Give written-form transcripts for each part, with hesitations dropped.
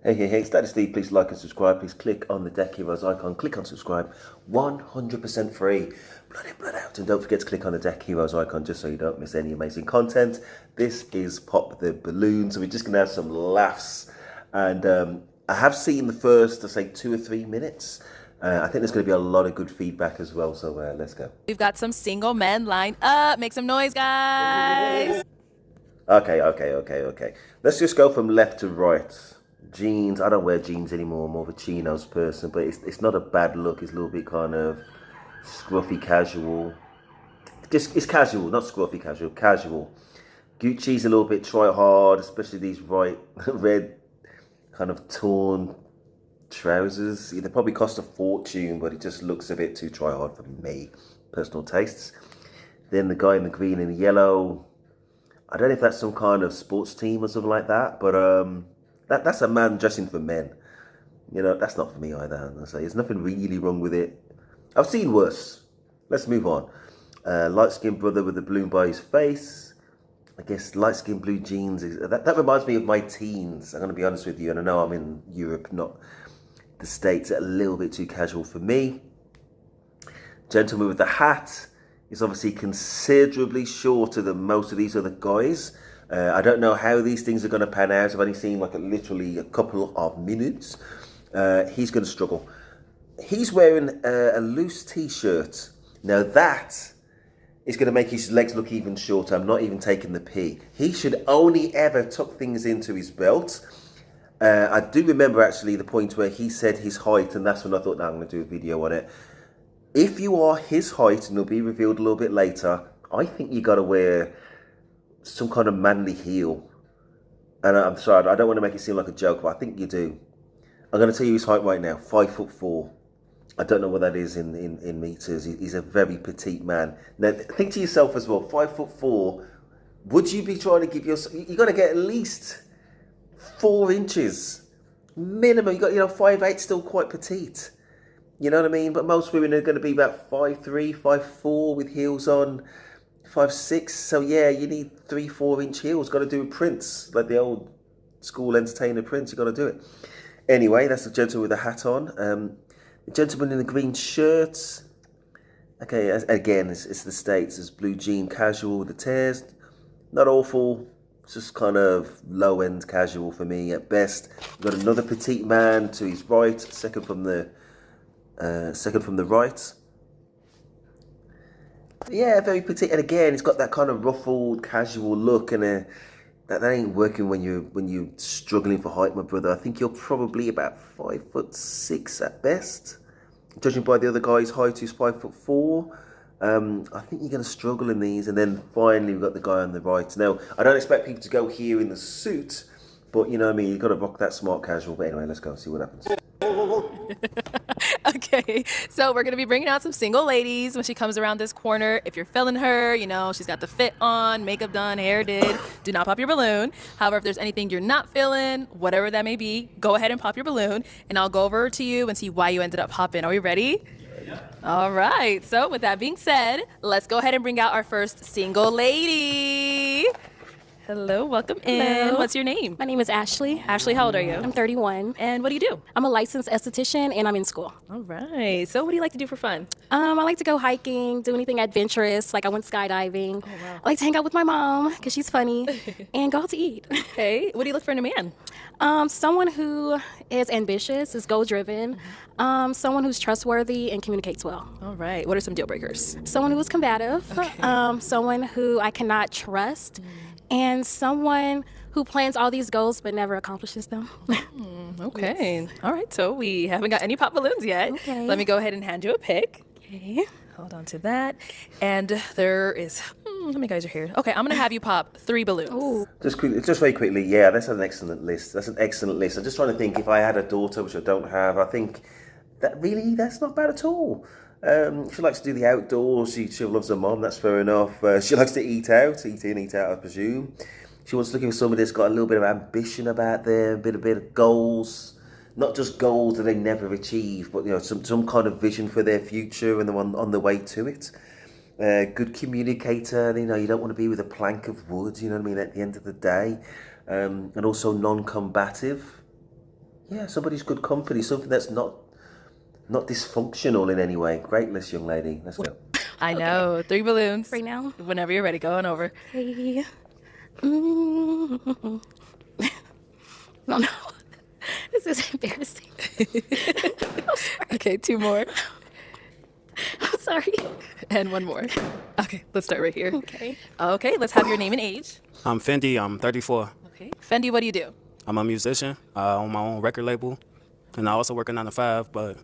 Hey, it's Daddy Steve. Please like and subscribe. Please click on the Deck Heroes icon. Click on subscribe. 100% free. Blood in, blood out. And don't forget to click on the Deck Heroes icon just so you don't miss any amazing content. This is Pop the Balloon. So we're just going to have some laughs. And I have seen the first, I say, 2 or 3 minutes. I think there's going to be a lot of good feedback as well. So let's go. We've got some single men lined up. Make some noise, guys. Okay. Let's just go from left to right. Jeans. I don't wear jeans anymore. I'm more of a chinos person, but it's not a bad look. It's a little bit kind of scruffy casual. Just it's casual, not scruffy casual. Casual. Gucci's a little bit try hard, especially these right red kind of torn trousers. They probably cost a fortune, but it just looks a bit too try hard for me. Personal tastes. Then the guy in the green and the yellow. I don't know if that's some kind of sports team or something like that, but that's a man dressing for men. You know, that's not for me either. I say there's nothing really wrong with it. I've seen worse. Let's move on. Light-skinned brother with a balloon by his face. I guess light-skinned blue jeans. That reminds me of my teens. I'm going to be honest with you, and I know I'm in Europe, not the States. A little bit too casual for me. Gentleman with the hat is obviously considerably shorter than most of these other guys. I don't know how these things are going to pan out. I've only seen like literally a couple of minutes. He's going to struggle. He's wearing a loose t-shirt. Now that is going to make his legs look even shorter. I'm not even taking the P. He should only ever tuck things into his belt. I do remember actually the point where he said his height, and that's when I thought, no, I'm going to do a video on it. If you are his height, and it'll be revealed a little bit later, I think you got to wear some kind of manly heel. And I'm sorry, I don't want to make it seem like a joke, but I think you do. I'm going to tell you his height right now, 5'4". I don't know what that is in meters. He's a very petite man. Now, think to yourself as well, 5'4". Would you be trying to give yourself, you got to get at least 4 inches minimum. You got, 5'8", still quite petite. You know what I mean? But most women are going to be about 5'3", 5'4", with heels on, 5'6". So yeah, you need 3-4 inch heels. Got to do a Prince, like the old school entertainer Prince. You got to do it. Anyway, that's the gentleman with the hat on. The gentleman in the green shirt. Okay, again, it's the States. It's blue jean casual with the tears. Not awful. It's just kind of low end casual for me at best. We've got another petite man to his right, second from the right. Yeah, very petite, and again, it's got that kind of ruffled, casual look, and that ain't working when you're struggling for height, my brother. I think you're probably about 5'6" at best, judging by the other guy's height, who's 5'4". I think you're going to struggle in these, and then finally we've got the guy on the right. Now, I don't expect people to go here in the suit, but you know what I mean. You've got to rock that smart casual. But anyway, let's go and see what happens. Okay, so we're gonna be bringing out some single ladies when she comes around this corner. If you're feeling her, she's got the fit on, makeup done, hair did. Do not pop your balloon. However, if there's anything you're not feeling, whatever that may be, go ahead and pop your balloon, and I'll go over to you and see why you ended up popping. Are we ready? Yeah. All right. So with that being said, let's go ahead and bring out our first single lady. Hello, welcome in. Hello. What's your name? My name is Ashley. Ashley, how old are you? I'm 31. And what do you do? I'm a licensed esthetician and I'm in school. All right. So what do you like to do for fun? I like to go hiking, do anything adventurous. Like I went skydiving. Oh, wow. I like to hang out with my mom because she's funny and go out to eat. Okay. What do you look for in a man? Someone who is ambitious, is goal-driven, someone who's trustworthy and communicates well. All right. What are some deal breakers? Someone who is combative, someone who I cannot trust, and someone who plans all these goals but never accomplishes them. Okay. Yes. All right. So we haven't got any pop balloons yet. Okay. Let me go ahead and hand you a pick. Okay. Hold on to that. And there is, how many guys are here? Okay, I'm going to have you pop 3 balloons. Ooh. Just very quickly, yeah, that's an excellent list. That's an excellent list. I'm just trying to think, if I had a daughter, which I don't have, I think that's not bad at all. She likes to do the outdoors. She loves her mom. That's fair enough. She likes to eat out, eat in, eat out, I presume. She wants to look for somebody that's got a little bit of ambition about them, a bit of goals. Not just goals that they never achieve, but some kind of vision for their future and they're on the way to it. Good communicator. You don't want to be with a plank of wood. You know what I mean? At the end of the day, and also non-combative. Yeah, somebody's good company, something that's not dysfunctional in any way. Greatness, young lady. Let's go. I know. 3 balloons. Right now? Whenever you're ready, go on over. Okay. Mm. No, no. This is embarrassing. Okay, 2 more. I'm sorry. And 1 more. Okay, let's start right here. Okay. Okay, let's have your name and age. I'm Fendi. I'm 34. Okay. Fendi, what do you do? I'm a musician on my own record label, and I also work a 9 to 5. But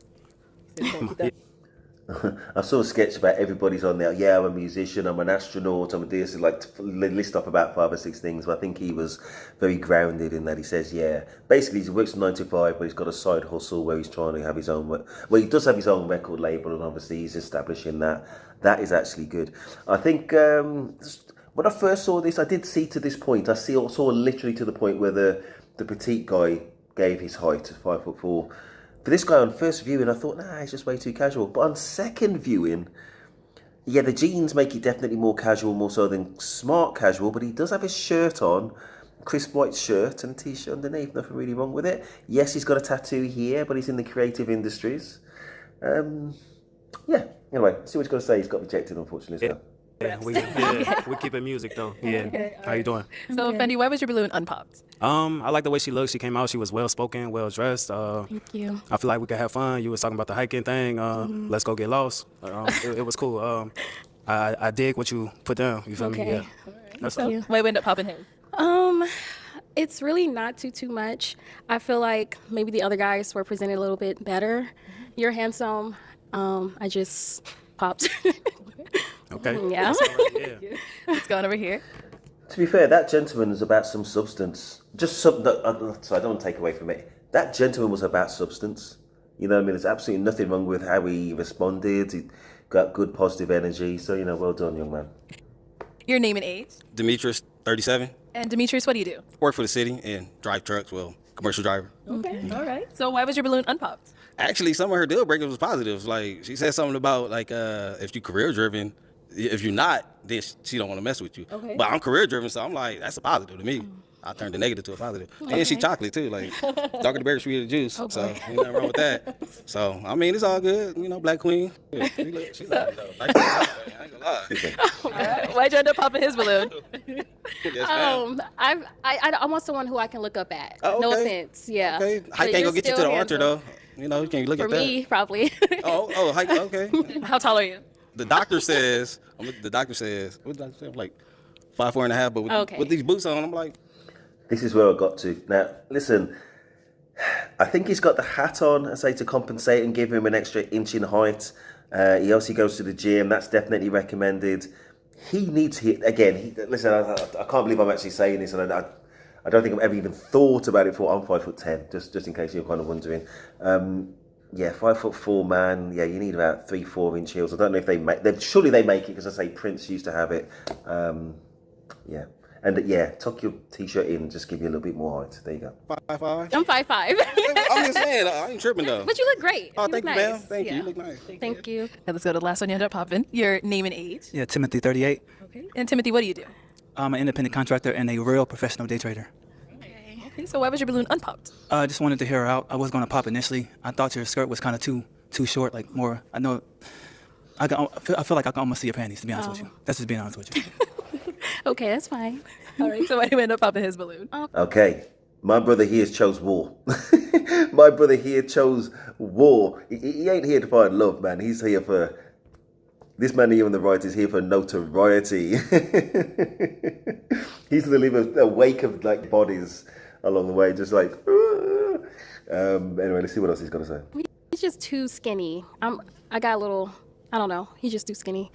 I saw a sketch about everybody's on there. Yeah, I'm a musician, I'm an astronaut, I'm a this, like list off about 5 or 6 things. But I think he was very grounded in that. He says, yeah, basically he works 9 to 5, but he's got a side hustle where he's trying to have his own. Well, he does have his own record label, and obviously he's establishing that. That is actually good. I think when I first saw this, I did see to this point. I saw literally to the point where the petite guy gave his height, 5'4". For this guy on first viewing, I thought, nah, it's just way too casual. But on second viewing, yeah, the jeans make it definitely more casual, more so than smart casual. But he does have his shirt on, crisp white shirt and a t-shirt underneath. Nothing really wrong with it. Yes, he's got a tattoo here, but he's in the creative industries. Yeah. Anyway, see what he's got to say. He's got rejected, unfortunately. So. we keep it music though. Yeah. How you doing? So, Fendi, why was your balloon unpopped? I like the way she looked. She came out. She was well spoken, well dressed. Thank you. I feel like we could have fun. You was talking about the hiking thing. Let's go get lost. It was cool. I dig what you put down. You feel me? Okay. Yeah. That's Thank you. Why we end up popping his? It's really not too much. I feel like maybe the other guys were presented a little bit better. You're handsome. I just popped. Okay. Yeah. That's all right, yeah. Let's go on over here. To be fair, that gentleman was about some substance. Just some. So I don't want to take away from it. That gentleman was about substance. You know what I mean? There's absolutely nothing wrong with how he responded. He got good positive energy. So, you know, well done, young man. Your name and age. Demetrius, 37. And Demetrius, what do you do? Work for the city and drive trucks. Well, commercial driver. Okay. All right. So why was your balloon unpopped? Actually, some of her deal breakers was positive. Like, she said something about, like, if you career driven, if you're not, then she don't want to mess with you. Okay. But I'm career driven, so I'm like, that's a positive to me. I turned the negative to a positive. And she chocolate, too. Like, darker the berry, sweeter the juice. So, ain't nothing wrong with that. So, I mean, it's all good. You know, Black Queen. Yeah, she look, though. Like, I ain't gonna lie. Why'd you end up popping his balloon? Yes, ma'am. I want someone who I can look up at. Oh, No okay. offense. Yeah. Okay. But Height ain't you're gonna get you to still the altar, handsome. though. You know, you can't look For at that. me, probably. Oh, height, okay. How tall are you? The doctor says, what did the doctor say? I'm like 5'4.5", but Okay. with these boots on, I'm like, This is where I got to. Now, listen, I think he's got the hat on, I say, to compensate and give him an extra inch in height. He also goes to the gym. That's definitely recommended. He needs to hit, again, listen, I can't believe I'm actually saying this, and I don't think I've ever even thought about it before. I'm 5'10", just in case you're kind of wondering. Yeah, 5'4" man. Yeah, you need about 3-4 inch heels. I don't know if they make. Surely they make it because I say Prince used to have it. Yeah, and yeah, tuck your t-shirt in, just give you a little bit more height. There you go. 5'5". I'm 5'5". I'm just saying, I ain't tripping though. But you look great. Oh, You thank look you, nice. ma'am. Thank you. Yeah. You look nice. Thank you. Okay, let's go to the last one you end up popping. Your name and age. Yeah, Timothy, 38. Okay. And Timothy, what do you do? I'm an independent contractor and a real professional day trader. Okay, so why was your balloon unpopped? I just wanted to hear her out. I was going to pop initially. I thought your skirt was kind of too short, like more. I know. I feel like I can almost see your panties. To be honest with you, that's just being honest with you. Okay, that's fine. All right, so why do you end up popping his balloon? Okay, my brother here chose war. My brother here chose war. He ain't here to find love, man. He's here for. This man here on the right is here for notoriety. He's gonna leave a wake of like bodies along the way, just like. Anyway, let's see what else he's gonna say. He's just too skinny. I got a little. I don't know. He's just too skinny.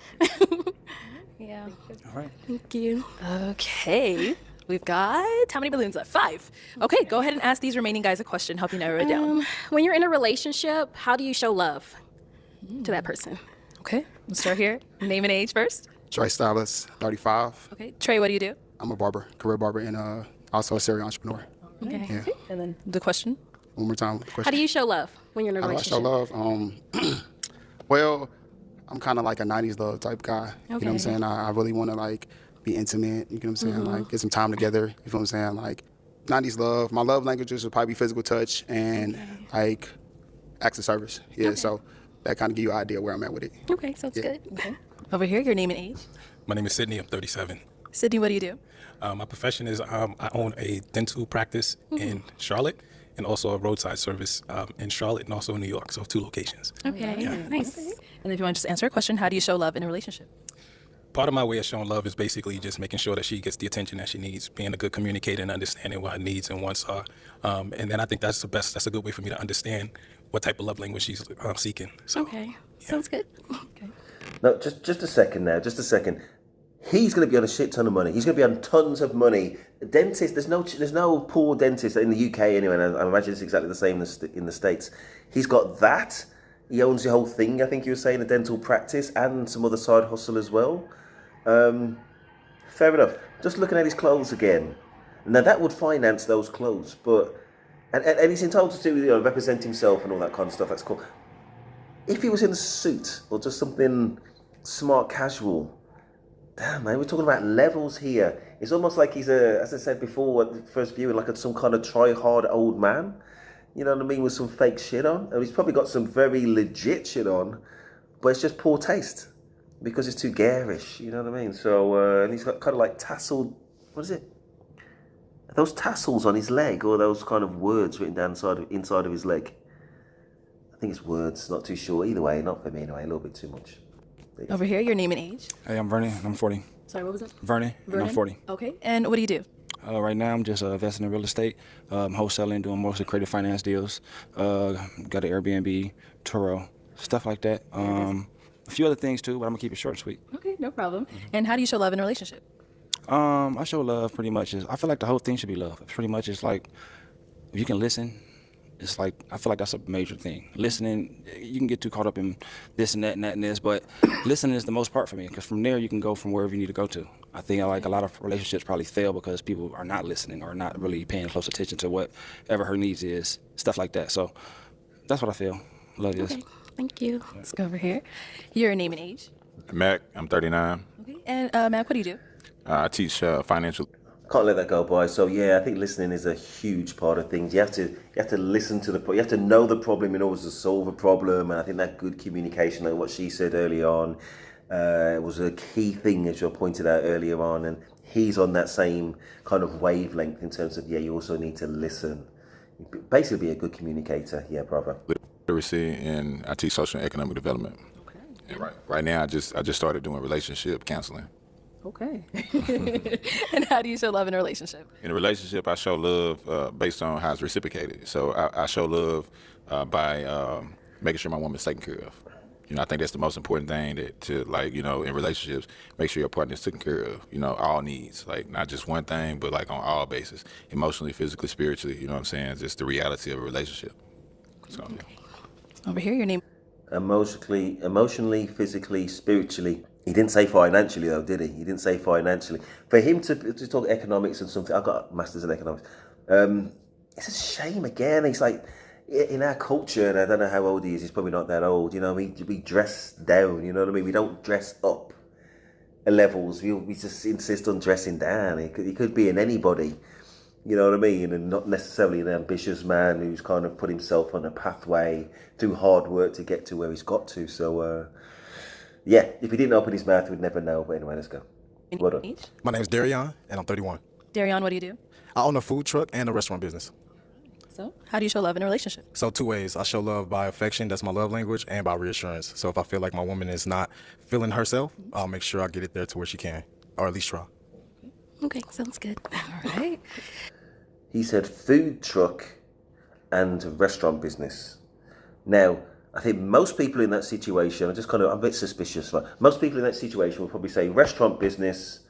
Yeah. All right. Thank you. Okay, we've got how many balloons left? 5. Okay, go ahead and ask these remaining guys a question. Help you narrow it down. When you're in a relationship, how do you show love to that person? Okay, let's start here. Name and age first. Trey Stylus, 35. Okay, Trey, what do you do? I'm a barber, career barber, and also a serial entrepreneur. Okay. Yeah. And then the question. One more time. Question. How do you show love when you're in a How do I show relationship? love? Well, I'm kind of like a 90s love type guy. You know what I'm Okay. saying? I really want to like be intimate. You know what I'm saying? Like get some time together. You feel what I'm saying? Like 90s love. My love languages would probably be physical touch and like acts of service. Yeah, so that kind of give you an idea where I'm at with it. Okay, sounds good. Over here, your name and age. My name is Sydney. I'm 37. Sydney, what do you do? My profession is I own a dental practice in Charlotte and also a roadside service in Charlotte and also in New York. So 2 locations. Okay, nice. And if you want to just answer a question, how do you show love in a relationship? Part of my way of showing love is basically just making sure that she gets the attention that she needs, being a good communicator and understanding what her needs and wants are. And then I think that's a good way for me to understand what type of love language she's seeking. So, Okay, sounds good. No, just a second now. Just a second. He's going to be on a shit ton of money. He's going to be on tons of money. Dentist. There's no poor dentist in the UK anyway. And I imagine it's exactly the same in the States. He's got that. He owns the whole thing. I think you were saying a dental practice and some other side hustle as well. Fair enough. Just looking at his clothes again. Now that would finance those clothes, but and he's entitled to represent himself and all that kind of stuff. That's cool. If he was in a suit or just something smart casual, damn man, we're talking about levels here. It's almost like he's as I said before at the first viewing, like some kind of try-hard old man. You know what I mean, with some fake shit on. And he's probably got some very legit shit on, but it's just poor taste because it's too garish. You know what I mean? So and he's got kind of like tasseled. What is it? Are those tassels on his leg, or those kind of words written down inside of his leg? I think it's words. Not too sure. Either way, not for me anyway. A little bit too much. Over here, your name and age. Hey, I'm Vernon. I'm 40. Sorry, what was that? Vernon, and I'm 40. Okay, and what do you do? Right now, I'm just investing in real estate, wholesaling, doing mostly creative finance deals. Got an Airbnb, Turo, stuff like that. A few other things too, but I'm gonna keep it short and sweet. Okay, no problem. And how do you show love in a relationship? I show love pretty much. I feel like the whole thing should be love. Pretty much, it's like if you can listen. It's like I feel like that's a major thing. Listening, you can get too caught up in this and that and that and this, but listening is the most part for me because from there you can go from wherever you need to go to. I think like a lot of relationships probably fail because people are not listening or not really paying close attention to whatever her needs is, stuff like that. So that's what I feel. Love you. Okay, thank you. Let's go over here. Your name and age. Mac, I'm 39. Okay, and Mac, what do you do? I teach financial. Can't let that go by. So yeah, I think listening is a huge part of things. You have to listen to you have to know the problem in order to solve a problem. And I think that good communication, like what she said early on, was a key thing, as you pointed out earlier on. And he's on that same kind of wavelength in terms of you also need to listen. Basically, be a good communicator. Yeah, brother. Literacy, and I teach social and economic development. Okay. And right now, I just started doing relationship counseling. Okay. And how do you show love in a relationship? In a relationship, I show love based on how it's reciprocated. So I show love by making sure my woman's taken care of. I think that's the most important thing in relationships, make sure your partner is taken care of, all needs, like not just one thing, but like on all bases, emotionally, physically, spiritually, you know what I'm saying? Just the reality of a relationship. So, yeah. Over here, your name. Emotionally, physically, spiritually. He didn't say financially though, did he? He didn't say financially. For him to talk economics and something, I've got a master's in economics. It's a shame again. It's like in our culture, and I don't know how old he is. He's probably not that old. We dress down. You know what I mean? We don't dress up levels. We just insist on dressing down. He could be in anybody. You know what I mean? And not necessarily an ambitious man who's kind of put himself on a pathway through hard work to get to where he's got to. So. Yeah, if he didn't open his mouth, we'd never know. But anyway, let's go. Well done. My name is Darion, and I'm 31. Darion, what do you do? I own a food truck and a restaurant business. So, how do you show love in a relationship? So 2 ways. I show love by affection, that's my love language, and by reassurance. So if I feel like my woman is not feeling herself, I'll make sure I get it there to where she can, or at least try. Okay, sounds good. All right. He said food truck and restaurant business. Now, I think most people in that situation, I'm a bit suspicious. Right? Most people in that situation will probably say restaurant business,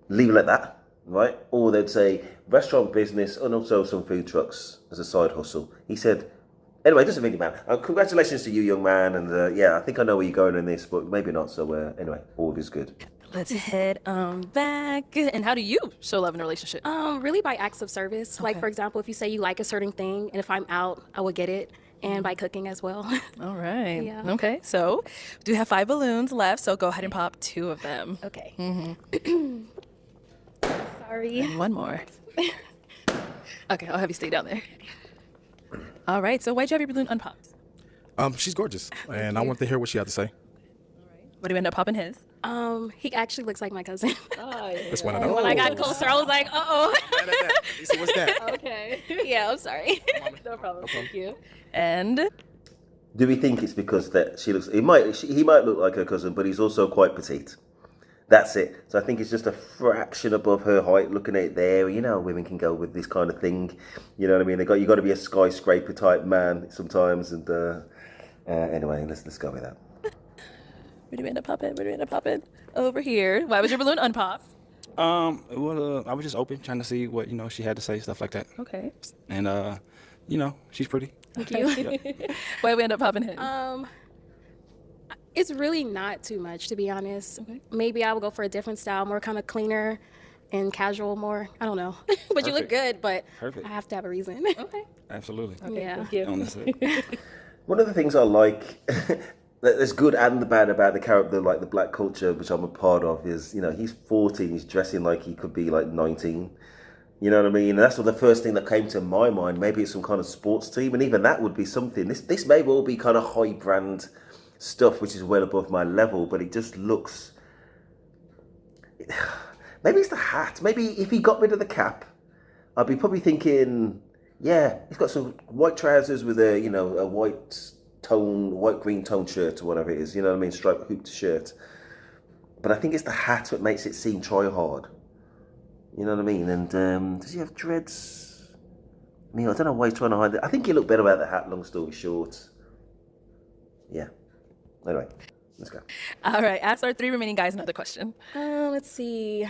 leave it like that, right? Or they'd say restaurant business and also some food trucks as a side hustle. He said, anyway, it doesn't really matter. Congratulations to you, young man. And I think I know where you're going in this, but maybe not. So anyway, all is good. Let's head back. And how do you show love in a relationship? Really by acts of service. Okay. Like, for example, if you say you like a certain thing, and if I'm out, I will get it. And by cooking as well. All right. Yeah. Okay. So we do have 5 balloons left. So go ahead and pop 2 of them. Okay. Sorry. And 1 more. Okay, I'll have you stay down there. All right, so why'd you have your balloon unpopped? She's gorgeous, and I want to hear what she had to say. What do you end up popping his? He actually looks like my cousin. Just want to know. When I got closer, I was like, uh-oh. What's that? Okay. Yeah, I'm sorry. No problem. Thank you. And Do we think it's because that she looks? He might look like her cousin, but he's also quite petite. That's it. So I think it's just a fraction above her height. Looking at it there, you know, women can go with this kind of thing. You know what I mean? You got to be a skyscraper type man sometimes. And anyway, let's go with that. where do we end up popping? Where do we end up popping? Over here. Why was your balloon unpopped? It was, I was just open, trying to see what she had to say, stuff like that. Okay. And she's pretty. Thank you. Why we end up popping his? It's really not too much, to be honest. Okay. Maybe I would go for a different style, more kind of cleaner and casual more. I don't know. But you look good, but Perfect. I have to have a reason. Okay. Absolutely. Okay, Yeah. thank you. On this side. One of the things I like, there's good and the bad about the character, like the black culture, which I'm a part of, is, he's 14, he's dressing like he could be like 19. You know what I mean? And that's the first thing that came to my mind. Maybe it's some kind of sports team, and even that would be something. This may well be kind of high brand stuff, which is well above my level, but it just looks. Maybe it's the hat. Maybe if he got rid of the cap, I'd be probably thinking, yeah, he's got some white trousers with a a white green tone shirt or whatever it is. You know what I mean? Striped hooped shirt. But I think it's the hat that makes it seem try hard. You know what I mean? And does he have dreads? I mean, I don't know why he's trying to hide it. I think he looked better without the hat, long story short. Yeah. Anyway, let's go. All right, ask our 3 remaining guys another question. Let's see.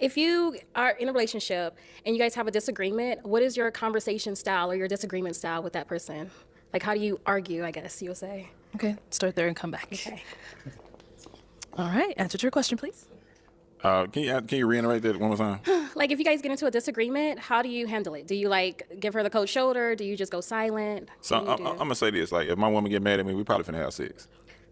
If you are in a relationship and you guys have a disagreement, what is your conversation style or your disagreement style with that person? Like, how do you argue, I guess you would say? Okay, start there and come back. Okay. All right, answer to your question, please. Can you reiterate that one more time? Like, if you guys get into a disagreement, how do you handle it? Do you, give her the cold shoulder? Do you just go silent? So What do I'm you do? gonna say this: like, if my woman get mad at me, we probably finna have sex.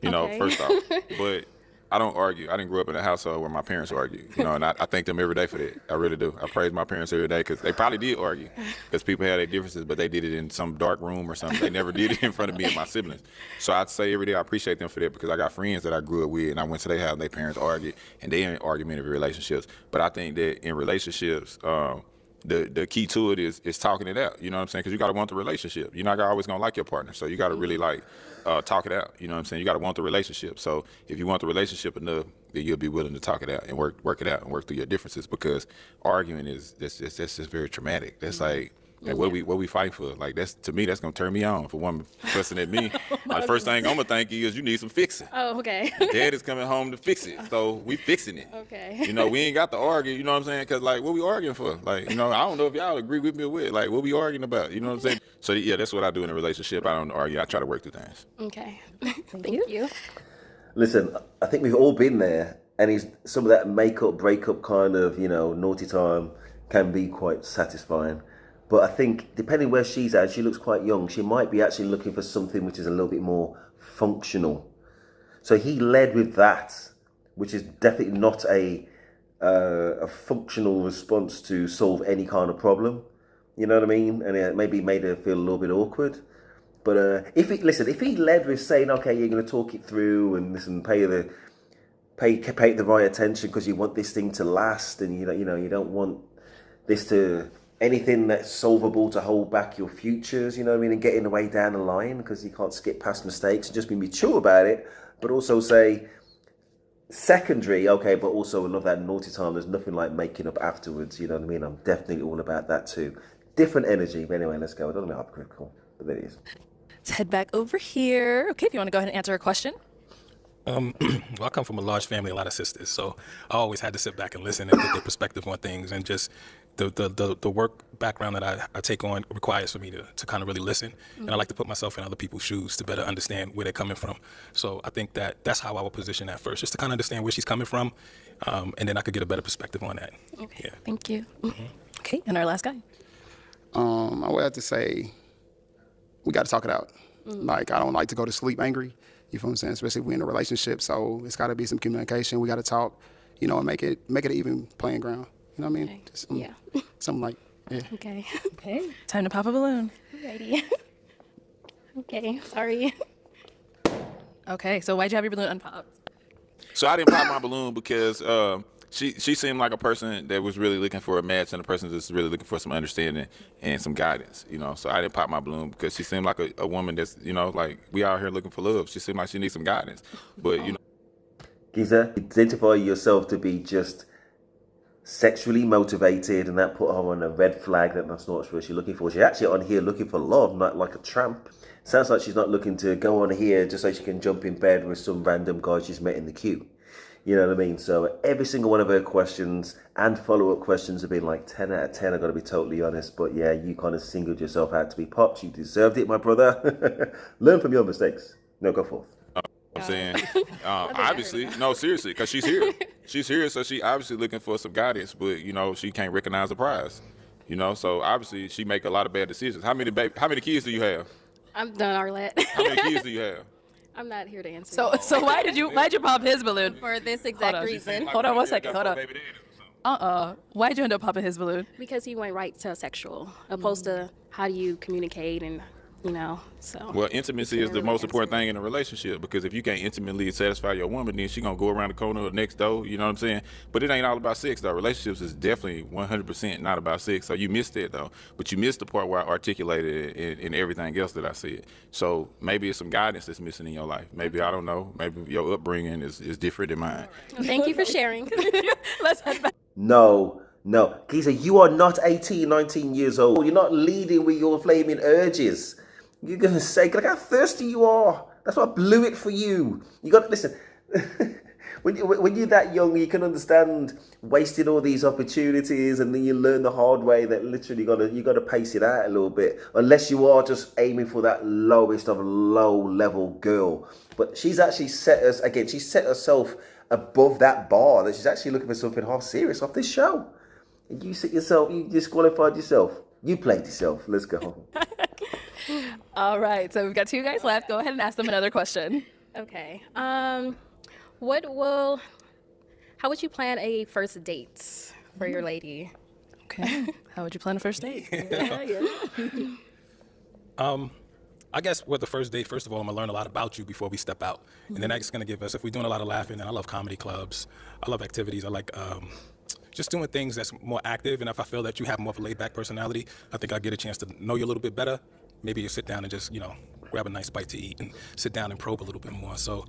Okay. First off, but I don't argue. I didn't grow up in a household where my parents argue. And I thank them every day for that. I really do. I praise my parents every day because they probably did argue because people had their differences, but they did it in some dark room or something. They never did it in front of me and my siblings. So I'd say every day I appreciate them for that because I got friends that I grew up with and I went to their house and their parents argued and they in argumentative relationships. But I think that in relationships, the key to it is talking it out. You know what I'm saying? Because you got to want the relationship. You're not always going to like your partner. So you got to really talk it out. You know what I'm saying? You got to want the relationship. So if you want the relationship enough, then you'll be willing to talk it out and work it out and work through your differences because arguing that's just very traumatic. That's like what we fight for. Like to me, that's going to turn me on. If a woman fussing at me, the first thing I'm going to think is you need some fixing. Oh, okay. Dad is coming home to fix it. So we fixing it. Okay. We ain't got to argue, you know what I'm saying? Because, what we arguing for? I don't know if y'all agree with me or what. What we arguing about? You know what I'm saying? So, yeah, that's what I do in a relationship. I don't argue. I try to work through things. Okay. Thank you. Listen, I think we've all been there, and some of that breakup kind of, naughty time can be quite satisfying. But I think, depending where she's at, she looks quite young, she might be actually looking for something which is a little bit more functional. So he led with that, which is definitely not a functional response to solve any kind of problem. You know what I mean? And it maybe made her feel a little bit awkward. But if he led with saying, okay, you're going to talk it through and listen, pay the right attention because you want this thing to last, and you don't want this to anything that's solvable to hold back your futures. You know what I mean? And get in the way down the line because you can't skip past mistakes and just be mature about it. But also say secondary, okay, but also love that naughty time. There's nothing like making up afterwards. You know what I mean? I'm definitely all about that too. Different energy. But anyway, let's go. I don't know how hypocritical, but there it is. Let's head back over here. Okay, if you want to go ahead and answer a question. Well, I come from a large family, a lot of sisters, so I always had to sit back and listen and get their perspective on things, and just the work background that I take on requires for me to kind of really listen, and I like to put myself in other people's shoes to better understand where they're coming from. So I think that's how I would position that first, just to kind of understand where she's coming from, and then I could get a better perspective on that. Okay, yeah. Thank you. Okay, and our last guy. I would have to say we got to talk it out. I don't like to go to sleep angry. You feel what I'm saying? Especially if we're in a relationship. So it's got to be some communication. We got to talk, and make it an even playing ground. You know what I mean? Okay. Just Yeah. something like, yeah. Okay. Okay. Time to pop a balloon. Ready. Okay. Sorry. Okay. So why'd you have your balloon unpopped? So I didn't pop my balloon because she seemed like a person that was really looking for a match and a person that's really looking for some understanding and some guidance, you know. So I didn't pop my balloon because she seemed like a woman that's, you know, like we out here looking for love. She seemed like she needs some guidance, but you know. Giza, identify yourself to be just sexually motivated, and that put her on a red flag. That's not what she's looking for. She's actually on here looking for love, not like a tramp. Sounds like she's not looking to go on here just so she can jump in bed with some random guy she's met in the queue. You know what I mean? So every single one of her questions and follow-up questions have been like 10 out of 10, I've got to be totally honest. But yeah, you kind of singled yourself out to be popped. You deserved it, my brother. Learn from your mistakes. No, go forth. I'm saying, obviously, no, seriously, because she's here. She's here, so she obviously looking for some guidance, but, you know, she can't recognize the prize. You know, so obviously she make a lot of bad decisions. How many kids do you have? I'm done, Arlette. How many kids do you have? I'm not here to answer. So why'd you pop his balloon? For this exact on. reason. Hold on 1 second. Hold on. Why'd you end up popping his balloon? Because he went right to sexual, opposed to how do you communicate and, you know, so. Well, intimacy is the most important thing in a relationship, because if you can't intimately satisfy your woman, then she gonna go around the corner or next door, you know what I'm saying? But it ain't all about sex, though. Relationships is definitely 100% not about sex, so you missed that, though. But you missed the part where I articulated it in everything else that I said. So maybe it's some guidance that's missing in your life. Maybe, I don't know, maybe your upbringing is different than mine. Well, thank you for sharing. Let's head back. No, Giza, you are not 18, 19 years old. You're not leading with your flaming urges. You're going to say, look how thirsty you are. That's what blew it for you. You got to listen. When you're that young, you can understand wasting all these opportunities, and then you learn the hard way that literally you got to pace it out a little bit, unless you are just aiming for that lowest of low level girl. But she's actually set herself above that bar, that she's actually looking for something half serious off this show. And you disqualified yourself. You played yourself. Let's go. All right. So we've got 2 guys left. Go ahead and ask them another question. Okay. How would you plan a first date for your lady? Okay. How would you plan a first date? I guess with the first date, first of all, I'm gonna learn a lot about you before we step out. And then that's gonna give us, if we're doing a lot of laughing, and I love comedy clubs, I love activities, I like just doing things that's more active. And if I feel that you have more of a laid back personality, I think I'll get a chance to know you a little bit better. Maybe you sit down and just, you know, grab a nice bite to eat and sit down and probe a little bit more. So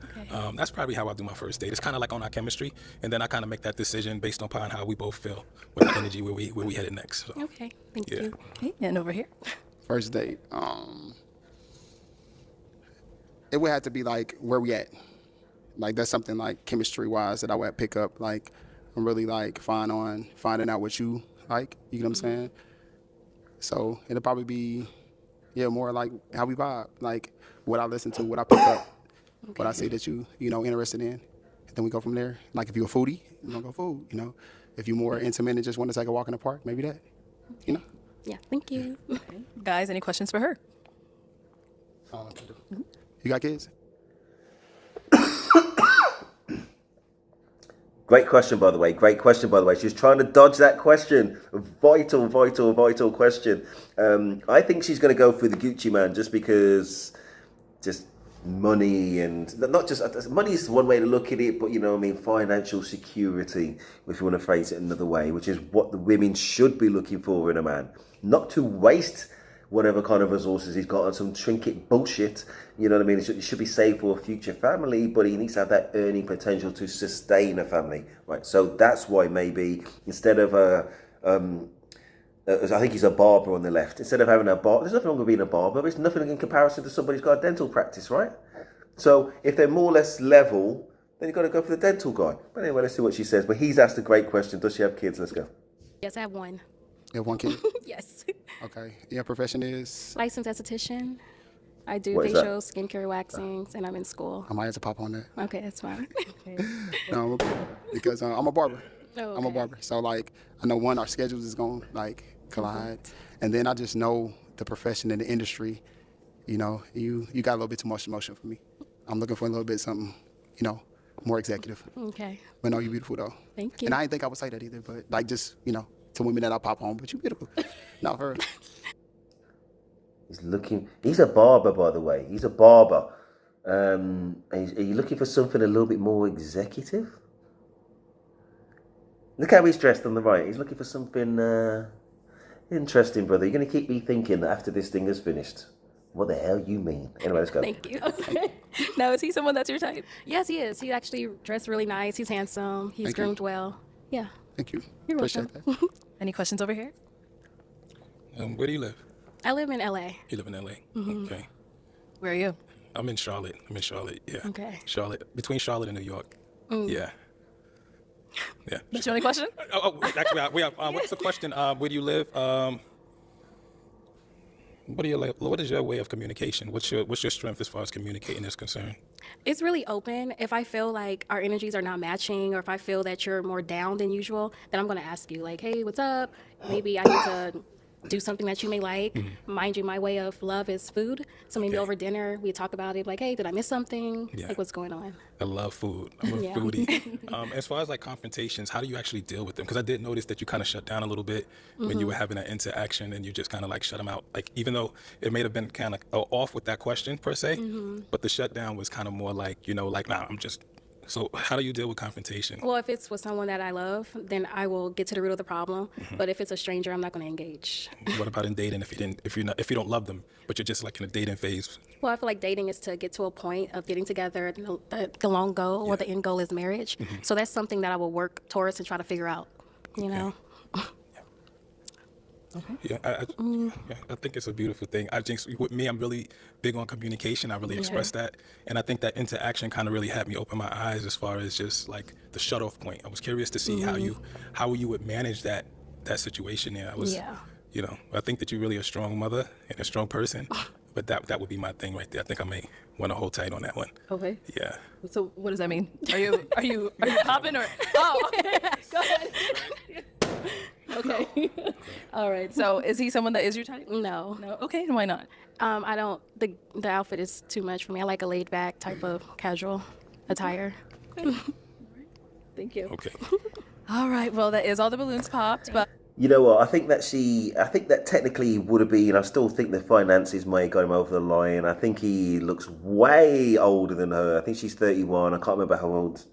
that's probably how I do my first date. It's kind of like on our chemistry, and then I kind of make that decision based upon how we both feel with the energy where we headed next. So, Okay, thank yeah. you. Okay. And over here. First date. It would have to be like where we at. Like that's something like chemistry wise that I would pick up. Like I'm really like fine on finding out what you like. You know what I'm saying? So it'll probably be more like how we vibe. Like what I listen to, what I pick up, what I see that you interested in. And then we go from there. Like if you're a foodie, you don't go food. You know, if you're more intimate and just want to take a walk in the park, maybe that. You know. Yeah, thank you. Guys, any questions for her? You got kids? Great question, by the way. She was trying to dodge that question. Vital question. I think she's going to go for the Gucci man just because money, and not just money is one way to look at it, but you know what I mean, financial security, if you want to phrase it another way, which is what the women should be looking for in a man. Not to waste whatever kind of resources he's got on some trinket bullshit, you know what I mean? It should be saved for a future family, but he needs to have that earning potential to sustain a family, right? So that's why maybe instead of I think he's a barber on the left. Instead of having a barber, there's nothing wrong with being a barber, but it's nothing in comparison to somebody who's got a dental practice, right? So if they're more or less level, then you've got to go for the dental guy. But anyway, let's see what she says. But he's asked a great question. Does she have kids? Let's go. Yes, I have one. You have one kid? Yes. Okay. Your profession is? Licensed esthetician. I do What is that? facials, skincare, waxings, and I'm in school. I might have to pop on that. Okay, that's fine. No, okay. Because I'm a barber. Oh, I'm a okay. barber. So like, I know our schedules is going to like collide. And then I just know the profession and the industry, you know, you got a little bit too much emotion for me. I'm looking for a little bit something, you know, more executive. Okay. But no, you're beautiful though. Thank you. And I didn't think I would say that either, but like just, to women that I pop on, but you beautiful. No, for real. He's a barber, by the way. He's a barber. Are you looking for something a little bit more executive? Look how he's dressed on the right. He's looking for something interesting, brother. You're going to keep me thinking that after this thing is finished. What the hell you mean? Anyway, let's go. Thank you. Now, is he someone that's your type? Yes, he is. He actually dressed really nice. He's handsome. He's Thank you. groomed well. Yeah. Thank you. You're Appreciate welcome. that. Any questions over here? Where do you live? I live in LA. You live in LA. Okay. Where are you? I'm in Charlotte. Yeah. Okay. Charlotte, between Charlotte and New York. Yeah. Yeah. That's your only question? Actually, what's the question? Where do you live? What is your way of communication? What's your strength as far as communicating is concerned? It's really open. If I feel like our energies are not matching, or if I feel that you're more down than usual, then I'm going to ask you, like, hey, what's up? Maybe I need to do something that you may like. Mind you, my way of love is food. So maybe over dinner, we talk about it, like, hey, did I miss something? Yeah. Like, what's going on? I love food. I'm a Yeah. foodie. As far as like confrontations, how do you actually deal with them? Because I did notice that you kind of shut down a little bit when you were having that interaction, and you just kind of like shut them out. Like, even though it may have been kind of off with that question per se, but the shutdown was kind of more like, nah, I'm just. So how do you deal with confrontation? Well, if it's with someone that I love, then I will get to the root of the problem. But if it's a stranger, I'm not going to engage. What about in dating? If you don't love them, but you're just like in a dating phase? Well, I feel like dating is to get to a point of getting together. The long goal or the end goal is marriage. So that's something that I will work towards and try to figure out, you know? Yeah, I think it's a beautiful thing. I think with me, I'm really big on communication. I really express that, and I think that interaction kind of really had me open my eyes as far as just like the shut off point. I was curious to see how you would manage that situation. Yeah, I think that you're really a strong mother and a strong person. But that would be my thing right there. I think I may want to hold tight on that one. Okay. Yeah. So what does that mean? Are you popping or? Oh, go ahead. Okay. All right. So is he someone that is your type? No. No. Okay. And why not? I don't. The outfit is too much for me. I like a laid back type of casual attire. Thank you. Okay. All right. Well, that is all the balloons popped, but. You know what? I think that technically would have been. I still think the finances may have got him over the line. I think he looks way older than her. I think she's 31. I can't remember how old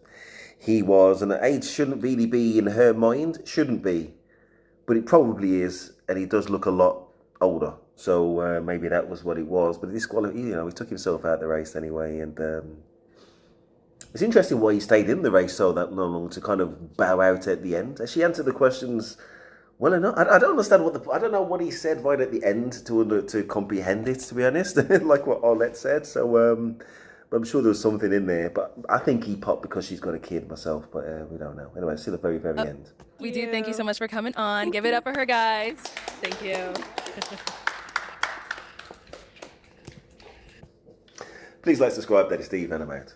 he was, and the age shouldn't really be in her mind. Shouldn't be, but it probably is, and he does look a lot older. So maybe that was what it was. But he took himself out of the race anyway, and it's interesting why he stayed in the race so that long to kind of bow out at the end. Has she answered the questions well enough? I don't understand I don't know what he said right at the end to comprehend it, to be honest, like what Arlette said. So but I'm sure there was something in there. But I think he popped because she's got a kid myself, but we don't know. Anyway, it's still the very, very end. We do thank you so much for coming on. Give it up for her, guys. Thank you. Please like, subscribe. That is Steve, and I'm out.